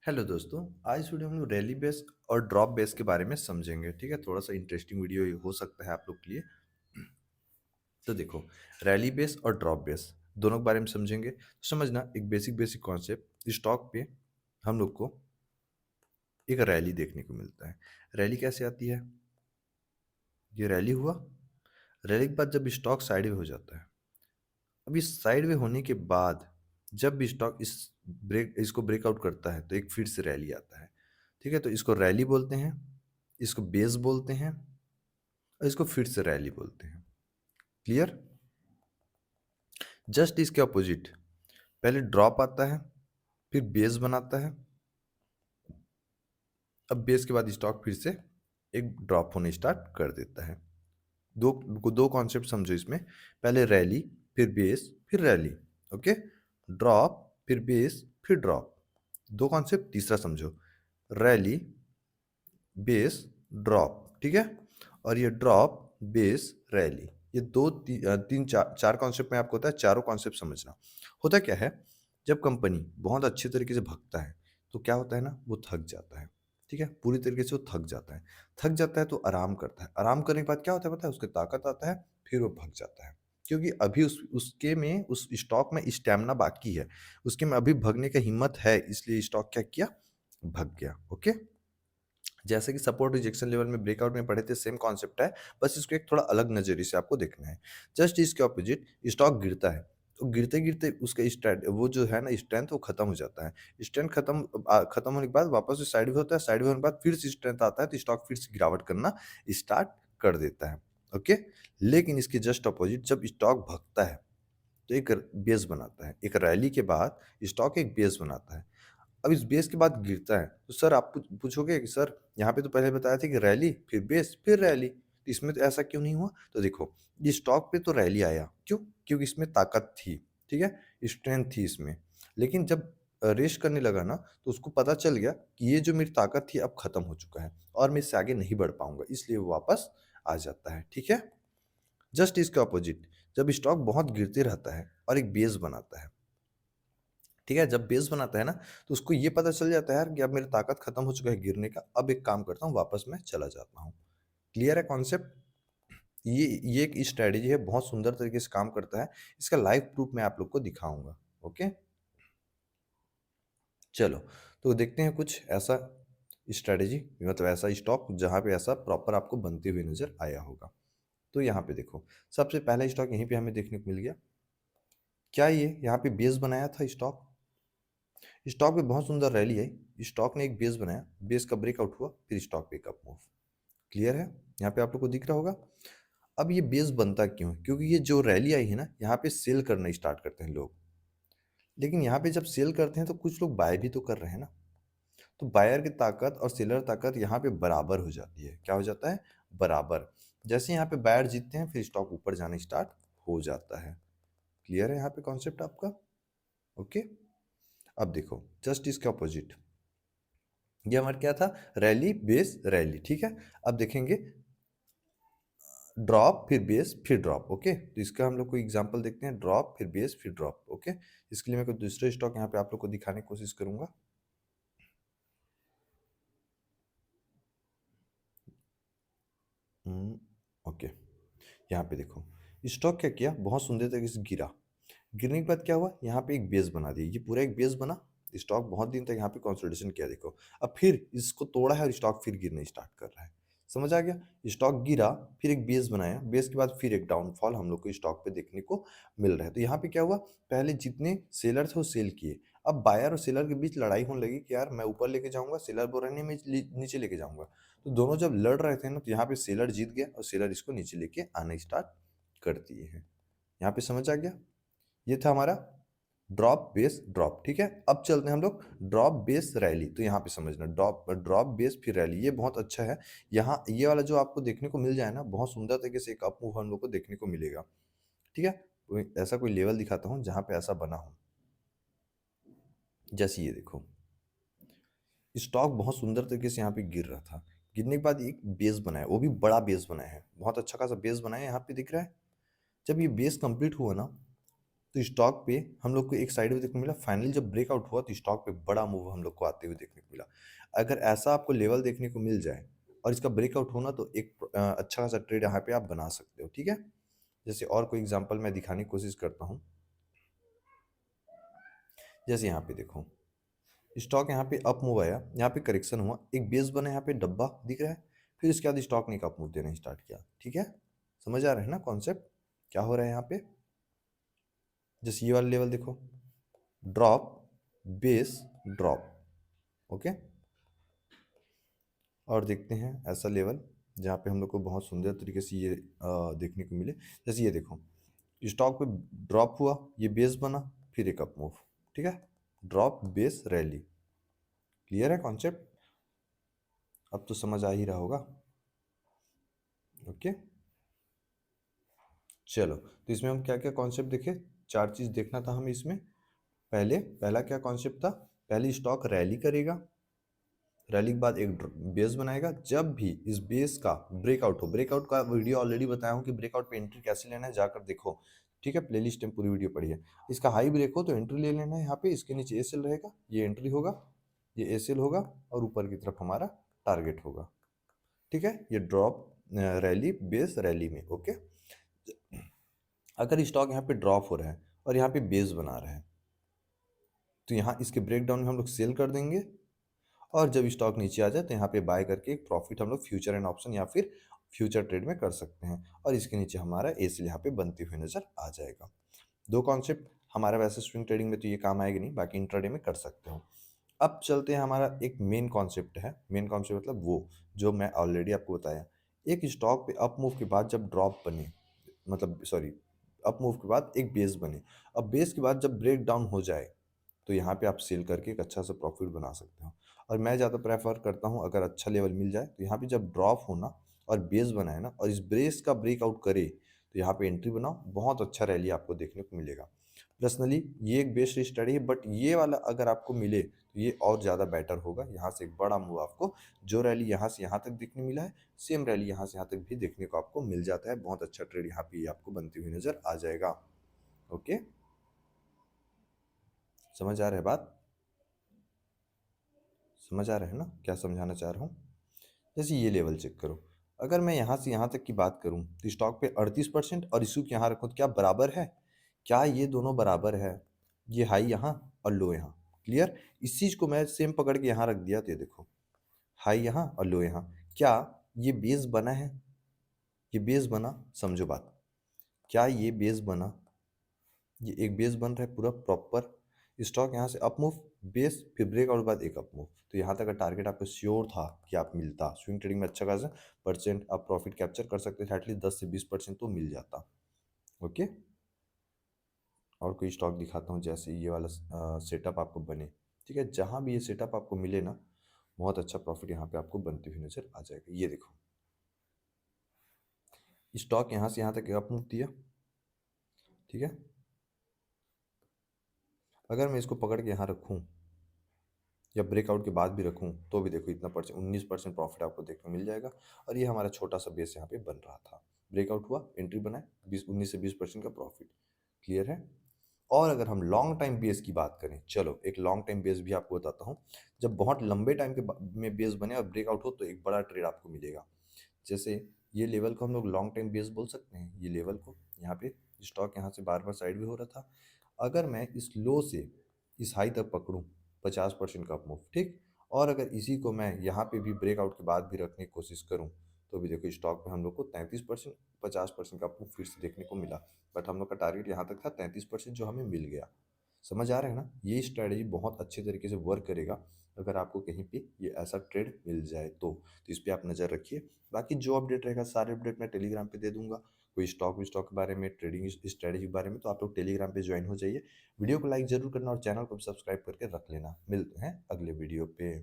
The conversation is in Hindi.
हेलो दोस्तों। आज वीडियो हम लोग रैली बेस और ड्रॉप बेस के बारे में समझेंगे। ठीक है, थोड़ा सा इंटरेस्टिंग वीडियो ये हो सकता है आप लोग के लिए। तो देखो, रैली बेस और ड्रॉप बेस दोनों के बारे में समझेंगे। तो समझना एक बेसिक बेसिक कॉन्सेप्ट, स्टॉक पे हम लोग को एक रैली देखने को मिलता है। रैली कैसे आती है? ये रैली हुआ, रैली के बाद जब स्टॉक साइड हो जाता है, अब इस साइड होने के बाद जब भी स्टॉक इसको ब्रेकआउट करता है तो एक फिर से रैली आता है। ठीक है, तो इसको रैली बोलते हैं, इसको बेस बोलते हैं और इसको फिर से रैली बोलते हैं। क्लियर? जस्ट इसके अपोजिट पहले ड्रॉप आता है, फिर बेस बनाता है। अब बेस के बाद स्टॉक फिर से एक ड्रॉप होने स्टार्ट कर देता है। दो दो कॉन्सेप्ट समझो इसमें। पहले रैली, फिर बेस, फिर रैली। ओके, ड्रॉप, फिर बेस, फिर ड्रॉप। दो कॉन्सेप्ट। तीसरा समझो, रैली, बेस, ड्रॉप। ठीक है, और ये ड्रॉप, बेस, रैली, ये तीन चार चार कॉन्सेप्ट में आपको होता है। चारों कॉन्सेप्ट समझना। होता क्या है, जब कंपनी बहुत अच्छे तरीके से भगता है तो क्या होता है ना, वो थक जाता है। ठीक है, पूरी तरीके से वो थक जाता है। थक जाता है तो आराम करता है। आराम करने के बाद क्या होता है पता है, उसके ताकत आता है, फिर वो भग जाता है। क्योंकि अभी उसके में उस स्टॉक में स्टेमिना बाकी है, उसके में अभी भगने का हिम्मत है, इसलिए स्टॉक क्या किया, भग गया। ओके, जैसे कि सपोर्ट रिजेक्शन लेवल में ब्रेकआउट में पढ़े थे, सेम कॉन्सेप्ट है, बस इसको एक थोड़ा अलग नजरिए से आपको देखना है। जस्ट इसके ऑपोजिट स्टॉक गिरता है, तो गिरते गिरते उसका स्ट्रेंथ, वो जो है ना स्ट्रेंथ, वो खत्म हो जाता है। स्ट्रेंथ खत्म होने के बाद वापस से साइड वे होता है। साइड वे होने के बाद फिर से स्ट्रेंथ आता है, तो स्टॉक फिर से गिरावट करना स्टार्ट कर देता है। ओके, लेकिन इसके जस्ट अपोजिट जब स्टॉक भगता है तो एक बेस बनाता है। एक रैली के बाद स्टॉक एक बेस बनाता है। अब इस बेस के बाद गिरता है तो सर आप पूछोगे कि सर यहाँ पे तो पहले बताया था कि रैली फिर बेस फिर रैली, तो इसमें तो ऐसा क्यों नहीं हुआ? तो देखो, ये स्टॉक पे तो रैली आया, क्यों? क्योंकि इसमें ताकत थी। ठीक है, स्ट्रेंथ थी इसमें। लेकिन जब रेस्ट करने लगा ना, तो उसको पता चल गया कि ये जो मेरी ताकत थी अब खत्म हो चुका है और मैं इससे आगे नहीं बढ़ पाऊंगा, इसलिए वो वापस आ जाता है। ठीक है, जस्ट इसके अपोजिट जब स्टॉक बहुत गिरते रहता है और एक बेस बनाता है। ठीक है, जब बेस बनाता है ना, तो उसको ये पता चल जाता है यार कि अब मेरी ताकत खत्म हो चुका है गिरने का, अब एक काम करता हूँ, वापस मैं चला जाता हूँ। क्लियर है कॉन्सेप्ट? ये एक स्ट्रेटेजी है, बहुत सुंदर तरीके से काम करता है। इसका लाइव प्रूफ मैं आप लोग को दिखाऊंगा। ओके, चलो, तो देखते हैं कुछ ऐसा स्ट्रेटेजी, मतलब ऐसा स्टॉक जहां पे ऐसा प्रॉपर आपको बनते हुए नजर आया होगा। तो यहाँ पे देखो, सबसे पहला स्टॉक यहीं पे हमें देखने को मिल गया। क्या ये यहाँ पे बेस बनाया था स्टॉक? स्टॉक में बहुत सुंदर रैली आई, स्टॉक ने एक बेस बनाया, बेस का ब्रेकआउट हुआ, फिर स्टॉक पे अप मूव। क्लियर है? यहाँ पे आप लोग को दिख रहा होगा। अब ये बेस बनता क्यों है? क्योंकि ये जो रैली आई है ना, यहाँ पे सेल करना स्टार्ट करते हैं लोग। लेकिन यहाँ पे जब सेल करते हैं तो कुछ लोग बाय भी तो कर रहे हैं ना, तो बायर की ताकत और सेलर ताकत यहाँ पे बराबर हो जाती है। क्या हो जाता है? बराबर। जैसे यहाँ पे बायर जीतते हैं, फिर स्टॉक ऊपर जाना स्टार्ट हो जाता है। क्लियर है यहाँ पे कॉन्सेप्ट आपका? ओके, अब देखो, जस्ट इसके अपोजिट ये हमारा क्या था, रैली बेस रैली। ठीक है, अब देखेंगे ड्रॉप फिर बेस फिर ड्रॉप। ओके, तो इसका हम लोग को एग्जांपल देखते हैं, ड्रॉप फिर बेस फिर ड्रॉप। ओके, इसके लिए मैं कोई दूसरे स्टॉक यहाँ पे आप लोग को दिखाने की कोशिश करूंगा। ओके, यहाँ पे देखो, स्टॉक क्या किया, बहुत सुंदर तरीके से गिरा। गिरने के बाद क्या हुआ, यहाँ पे एक बेस बना दिया, ये पूरा एक बेस बना। स्टॉक बहुत दिन तक यहाँ पे कंसोलिडेशन किया, देखो अब फिर इसको तोड़ा है और स्टॉक फिर गिरने स्टार्ट कर रहा है। समझ आ गया? स्टॉक गिरा, फिर एक बेस बनाया, बेस के बाद फिर एक डाउनफॉल हम लोग को स्टॉक पे देखने को मिल रहा है। तो यहाँ पे क्या हुआ, पहले जितने सेलर थे वो सेल किए, अब बायर और सेलर के बीच लड़ाई होने लगी कि यार मैं ऊपर लेके जाऊंगा, सेलर बोल रहे नहीं मैं नीचे लेके जाऊंगा। तो दोनों जब लड़ रहे थे ना, तो यहाँ पे सेलर जीत गया और सेलर इसको नीचे लेके आना स्टार्ट कर दिए हैं। यहाँ पे समझ आ गया? ये था हमारा ड्रॉप बेस ड्रॉप। ठीक है, अब चलते हैं हम लोग ड्रॉप बेस रैली। तो यहाँ पे समझना, ड्रॉप ड्रॉप बेस फिर रैली, ये बहुत अच्छा है। यहाँ ये वाला जो आपको देखने को मिल जाए ना, बहुत सुंदर तरीके से एक अप मूव हम लोग को देखने को मिलेगा। ठीक है, ऐसा कोई लेवल दिखाता हूँ जहाँ पे ऐसा बना हो। जैसे ये देखो, स्टॉक बहुत सुंदर तरीके से यहाँ पे गिर रहा था, गिरने के बाद एक बेस बनाया, वो भी बड़ा बेस बनाया है, बहुत अच्छा खासा बेस बनाया है, यहाँ पे दिख रहा है। जब ये बेस कंप्लीट हुआ ना, तो स्टॉक पे हम लोग को एक साइड में देखने को मिला, फाइनली जब ब्रेकआउट हुआ तो स्टॉक पे बड़ा मूव हम लोग को आते हुए देखने को मिला। अगर ऐसा आपको लेवल देखने को मिल जाए और इसका ब्रेकआउट होना, तो एक अच्छा खासा ट्रेड यहाँ पे आप बना सकते हो, ठीक है। जैसे और कोई एग्जांपल मैं दिखाने की कोशिश करता हूँ। जैसे यहाँ पे देखो, स्टॉक यहाँ पे अप मूव आया, यहाँ पे करेक्शन हुआ, एक बेस बना, यहाँ पे डब्बा दिख रहा है, फिर उसके बाद स्टॉक ने एक अप मूव देना स्टार्ट किया, ठीक है। समझ आ रहा है ना कॉन्सेप्ट क्या हो रहा है यहाँ पे। जैसे ये वाला लेवल देखो, ड्रॉप, बेस, ड्रॉप, ओके। और देखते हैं ऐसा लेवल जहाँ पे हम लोग को बहुत सुंदर तरीके से ये देखने को मिले। जैसे ये देखो, स्टॉक पे ड्रॉप हुआ, ये बेस बना, फिर एक अप मूव, ठीक है। ड्रॉप, बेस, रैली, क्लियर है कॉन्सेप्ट। अब तो समझ आ ही रहा होगा, ओके। चलो, तो इसमें हम क्या क्या कॉन्सेप्ट देखे, 4 चीज देखना था हमें इसमें। पहला क्या कॉन्सेप्ट था, पहले स्टॉक रैली करेगा, रैली के बाद एक बेस बनाएगा, जब भी इस बेस का ब्रेकआउट हो, ब्रेकआउट का वीडियो ऑलरेडी बताया हूँ कि ब्रेकआउट पे एंट्री कैसे लेना है, जाकर देखो, ठीक है। प्लेलिस्ट में पूरी वीडियो पढ़िए। इसका हाई ब्रेक हो तो एंट्री ले लेना है, यहाँ पे इसके नीचे एसएल रहेगा, ये एंट्री होगा, ये एसएल होगा, और ऊपर की तरफ हमारा टारगेट होगा, ठीक है। ये ड्रॉप, रैली, बेस, रैली में, ओके। अगर स्टॉक यहाँ पे ड्रॉप हो रहा है और यहाँ पे बेस बना रहा है, तो यहाँ इसके ब्रेकडाउन में हम लोग सेल कर देंगे, और जब स्टॉक नीचे आ जाए तो यहाँ पे बाय करके एक प्रॉफिट हम लोग फ्यूचर एंड ऑप्शन या फिर फ्यूचर ट्रेड में कर सकते हैं, और इसके नीचे हमारा एसीएल यहाँ पे बनते हुए नजर आ जाएगा। दो कॉन्सेप्ट हमारा, वैसे स्विंग ट्रेडिंग में तो ये काम आएगा नहीं, बाकी इंट्राडे में कर सकते हो। अब चलते हैं, हमारा एक मेन कॉन्सेप्ट है, मेन कॉन्सेप्ट मतलब वो जो मैं ऑलरेडी आपको बताया। एक स्टॉक पे अप मूव के बाद जब ड्रॉप बने, मतलब सॉरी, अप मूव के बाद एक बेस बने, अब बेस के बाद जब ब्रेक डाउन हो जाए, तो यहाँ पे आप सेल करके एक अच्छा सा प्रॉफिट बना सकते हो। और मैं ज़्यादा प्रेफर करता हूँ, अगर अच्छा लेवल मिल जाए तो यहाँ पे जब ड्रॉप होना और बेस बनाए ना, और इस ब्रेस का ब्रेकआउट करे, तो यहाँ पे एंट्री बनाओ, बहुत अच्छा रैली आपको देखने को मिलेगा। पर्सनली ये एक बेस्ट स्टडी है, बट ये वाला अगर आपको मिले तो ये और ज़्यादा बेटर होगा। यहाँ से एक बड़ा मूव आपको, जो रैली यहाँ से यहाँ तक देखने मिला है, सेम रैली यहाँ से यहाँ तक भी देखने को आपको मिल जाता है। बहुत अच्छा ट्रेड यहाँ पे आपको बनती हुई नजर आ जाएगा, ओके। समझ आ रहा है बात, समझ आ रहा है ना क्या समझाना चाह रहा हूँ। जैसे ये लेवल चेक करो, अगर मैं यहाँ से यहाँ तक की बात करूँ तो स्टॉक पे 38% और इशू यहाँ रखूँ तो क्या बराबर है, क्या ये दोनों बराबर है, ये हाई यहाँ और लो यहाँ, क्लियर। इस चीज़ को मैं सेम पकड़ के यहाँ रख दिया, तो ये देखो, हाई यहाँ और लो यहाँ, क्या ये बेस बना है, ये बेस बना, समझो बात, क्या ये बेस बना, ये एक बेस बन रहा है पूरा प्रॉपर। स्टॉक यहाँ से अप मूव, बेस, फिर ब्रेकआउट के बाद एक अप मूव, तो यहाँ तक का टारगेट आपको श्योर था कि आप मिलता, स्विंग ट्रेडिंग में अच्छा खासा परसेंट आप प्रॉफिट कैप्चर कर सकते थे, एटलीस्ट 10 से 20% तो मिल जाता, ओके। और कोई स्टॉक दिखाता हूँ जैसे ये वाला सेटअप आपको बने, ठीक है। जहाँ भी ये सेटअप आपको मिले ना, बहुत अच्छा प्रॉफिट यहाँ पे आपको बनती हुई नजर आ जाएगा। ये देखो, स्टॉक यहाँ से यहाँ तक अप मूव दिया, ठीक है। अगर मैं इसको पकड़ के यहाँ रखूँ या ब्रेकआउट के बाद भी रखूँ, तो भी देखो इतना परसेंट, 19% प्रॉफिट आपको देखने को मिल जाएगा। और ये हमारा छोटा सा बेस यहाँ पे बन रहा था, ब्रेकआउट हुआ, एंट्री बनाए, 19 से 20% का प्रॉफिट, क्लियर है। और अगर हम लॉन्ग टाइम बेस की बात करें, चलो एक लॉन्ग टाइम बेस भी आपको बताता हूँ। जब बहुत लंबे टाइम के में बेस बने और ब्रेकआउट हो, तो एक बड़ा ट्रेड आपको मिलेगा। जैसे ये लेवल को हम लोग लॉन्ग टाइम बेस बोल सकते हैं, ये लेवल को, यहाँ पे स्टॉक यहाँ से बार बार साइड में हो रहा था, अगर मैं इस लो से इस हाई तक पकड़ूं, 50% का अप मूव, ठीक। और अगर इसी को मैं यहाँ पे भी ब्रेकआउट के बाद भी रखने की कोशिश करूँ, तो भी देखो स्टॉक में हम लोग को 33%, 50% का अप मूव फिर से देखने को मिला, बट हम लोग का टारगेट यहाँ तक था 33%, जो हमें मिल गया। समझ आ रहा है ना, ये स्ट्रैटेजी बहुत अच्छे तरीके से वर्क करेगा अगर आपको कहीं पे ये ऐसा ट्रेड मिल जाए तो इस पे आप नज़र रखिए। बाकी जो अपडेट रहेगा, सारे अपडेट मैं टेलीग्राम पे दे दूंगा। कोई स्टॉक के बारे में, ट्रेडिंग स्ट्रैटेजी के बारे में, तो आप लोग टेलीग्राम पे ज्वाइन हो जाइए। वीडियो को लाइक जरूर करना और चैनल को सब्सक्राइब करके रख लेना। मिलते हैं अगले वीडियो पे।